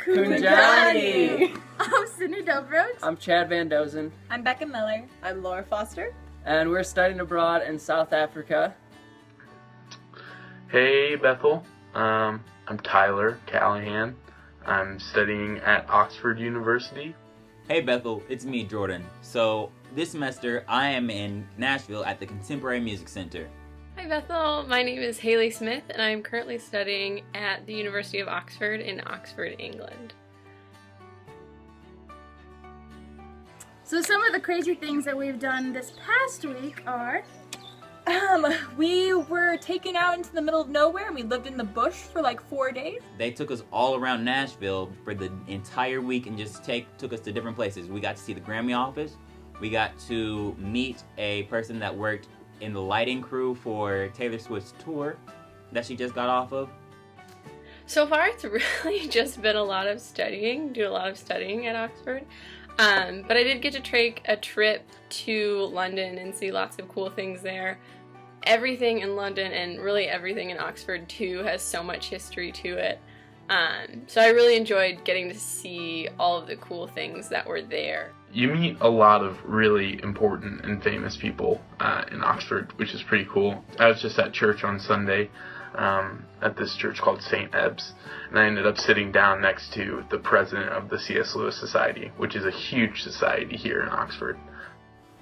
Kunjani. I'm Sydney Dobrose. I'm Chad Van Dozen. I'm Becca Miller. I'm Laura Foster. And we're studying abroad in South Africa. Hey Bethel, I'm Tyler Callahan. I'm studying at Oxford University. Hey Bethel, it's me, Jordan. So this semester I am in Nashville at the Contemporary Music Center. Hi Bethel, my name is Haley Smith and I am currently studying at the University of Oxford in Oxford, England. So some of the crazy things that we've done this past week are... We were taken out into the middle of nowhere and we lived in the bush for like 4 days. They took us all around Nashville for the entire week and just took us to different places. We got to see the Grammy office. We got to meet a person that worked in the lighting crew for Taylor Swift's tour that she just got off of. So far it's really just been a lot of studying, at Oxford. But I did get to take a trip to London and see lots of cool things there. Everything in London and really everything in Oxford too has so much history to it. So I really enjoyed getting to see all of the cool things that were there. You meet a lot of really important and famous people in Oxford, which is pretty cool. I was just at church on Sunday at this church called St. Ebbe's, and I ended up sitting down next to the president of the C.S. Lewis Society, which is a huge society here in Oxford.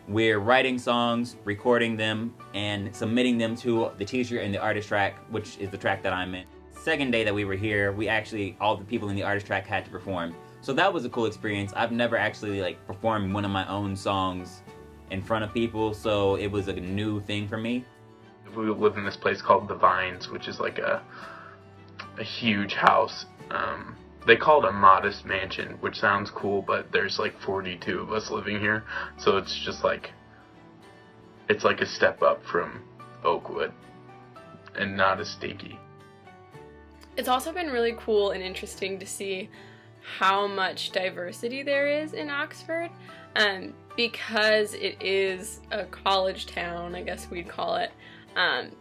We're writing songs, recording them, and submitting them to the teacher in the artist track, which is the track that I'm in. Second day that we were here, all the people in the artist track had to perform. So that was a cool experience. I've never actually performed one of my own songs in front of people, so it was a new thing for me. We live in this place called The Vines, which is like a huge house. They call it a modest mansion, which sounds cool, but there's 42 of us living here, so it's just it's like a step up from Oakwood and not as stinky. It's also been really cool and interesting to see how much diversity there is in Oxford, because it is a college town, I guess we'd call it.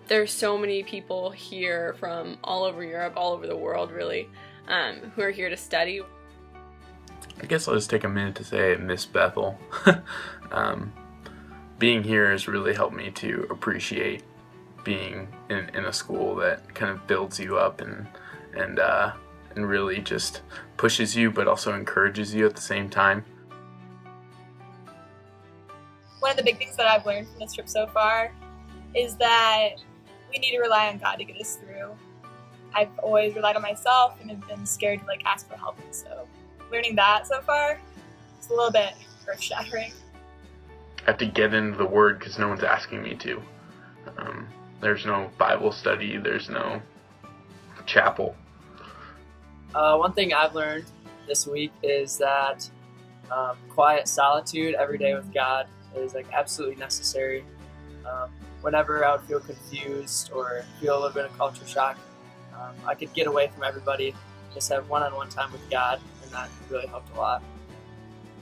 There's so many people here from all over Europe, all over the world really, who are here to study. I guess I'll just take a minute to say I miss Bethel. Being here has really helped me to appreciate being in a school that kind of builds you up and really just pushes you, but also encourages you at the same time. One of the big things that I've learned from this trip so far is that we need to rely on God to get us through. I've always relied on myself and have been scared to ask for help, so learning that so far is a little bit earth-shattering. I have to get into the Word because no one's asking me to. There's no Bible study, there's no chapel. One thing I've learned this week is that quiet solitude every day with God is absolutely necessary. Whenever I would feel confused or feel a little bit of culture shock, I could get away from everybody, just have one-on-one time with God, and that really helped a lot.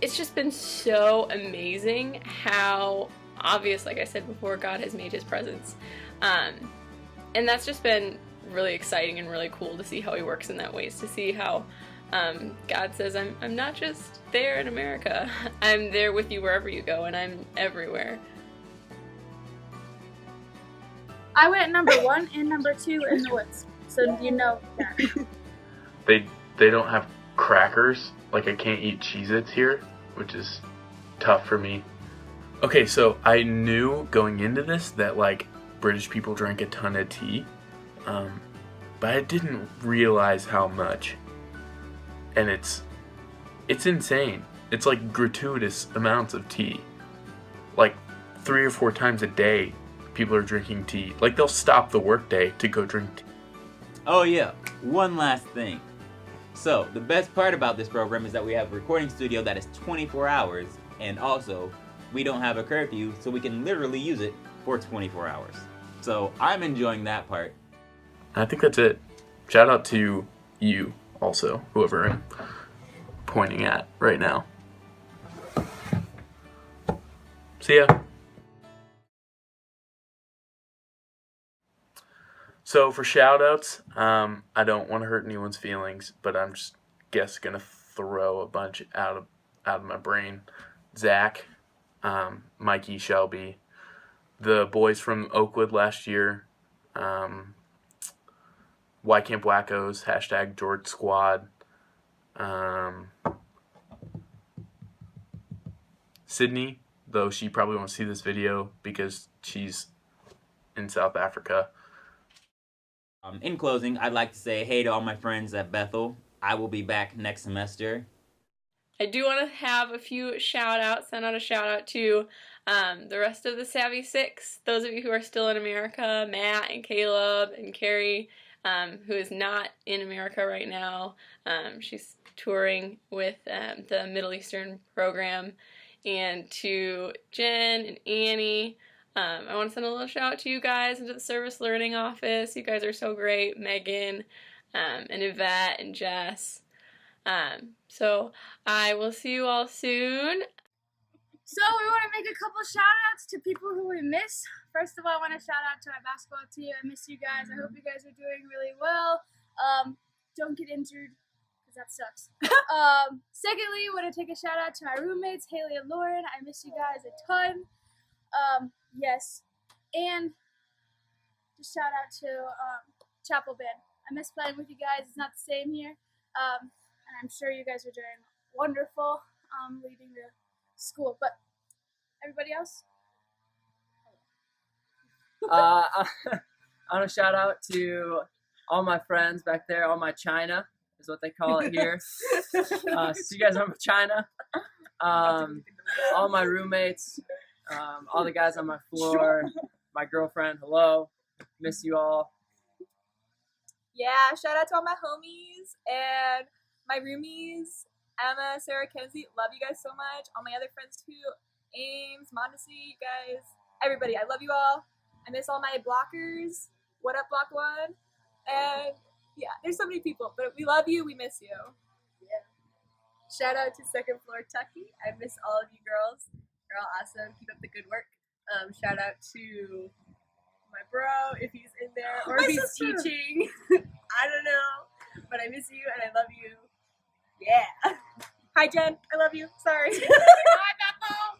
It's just been so amazing how obvious, like I said before, God has made his presence. And that's just been really exciting and really cool to see how he works in that ways, to see how God says, I'm not just there in America, I'm there with you wherever you go, and I'm everywhere. I went number 1 and number 2 in the woods, so you know that. They don't have crackers, I can't eat Cheez-Its here, which is tough for me. Okay, so I knew going into this that British people drank a ton of tea, but I didn't realize how much. And it's insane. It's gratuitous amounts of tea. 3 or 4 times a day, people are drinking tea. They'll stop the workday to go drink tea. Oh yeah, one last thing. So, the best part about this program is that we have a recording studio that is 24 hours, and also, we don't have a curfew, so we can literally use it for 24 hours. So, I'm enjoying that part. I think that's it. Shout out to you, also, whoever I'm pointing at right now. See ya. So for shout outs, I don't want to hurt anyone's feelings, but I'm just guess gonna throw a bunch out of my brain. Zach, Mikey, Shelby, the boys from Oakwood last year, Y Camp Wackos, hashtag George Squad, Sydney, though she probably won't see this video because she's in South Africa. In closing, I'd like to say hey to all my friends at Bethel. I will be back next semester. I do want to have a few shout-outs, send out a shout-out to the rest of the Savvy Six, those of you who are still in America, Matt and Caleb and Carrie, who is not in America right now. She's touring with the Middle Eastern program. And to Jen and Annie, I want to send a little shout out to you guys and to the Service Learning Office. You guys are so great. Megan and Yvette and Jess. So I will see you all soon. So we want to make a couple shout outs to people who we miss. First of all, I want to shout out to our basketball team. I miss you guys. I hope you guys are doing really well. Don't get injured, because that sucks. Secondly, I want to take a shout out to my roommates, Haley and Lauren. I miss you guys a ton. Yes. And just shout out to Chapel Band. I miss playing with you guys. It's not the same here. And I'm sure you guys are doing wonderful leading the school. But everybody else? I want to shout out to all my friends back there, all my China is what they call it here. So you guys are my China. All my roommates, all the guys on my floor, my girlfriend, hello. Miss you all. Yeah, shout out to all my homies and my roomies, Emma, Sarah, Kenzie. Love you guys so much. All my other friends too, Ames, Mondesi, you guys, everybody. I love you all. I miss all my blockers. What up, Block 1? And yeah, there's so many people, but we love you. We miss you. Yeah. Shout out to Second Floor Tucky. I miss all of you girls. You're all awesome. Keep up the good work. Shout out to my bro if he's in there or if he's teaching. I don't know, but I miss you and I love you. Yeah. Hi, Jen. I love you. Sorry. Bye, Bethel.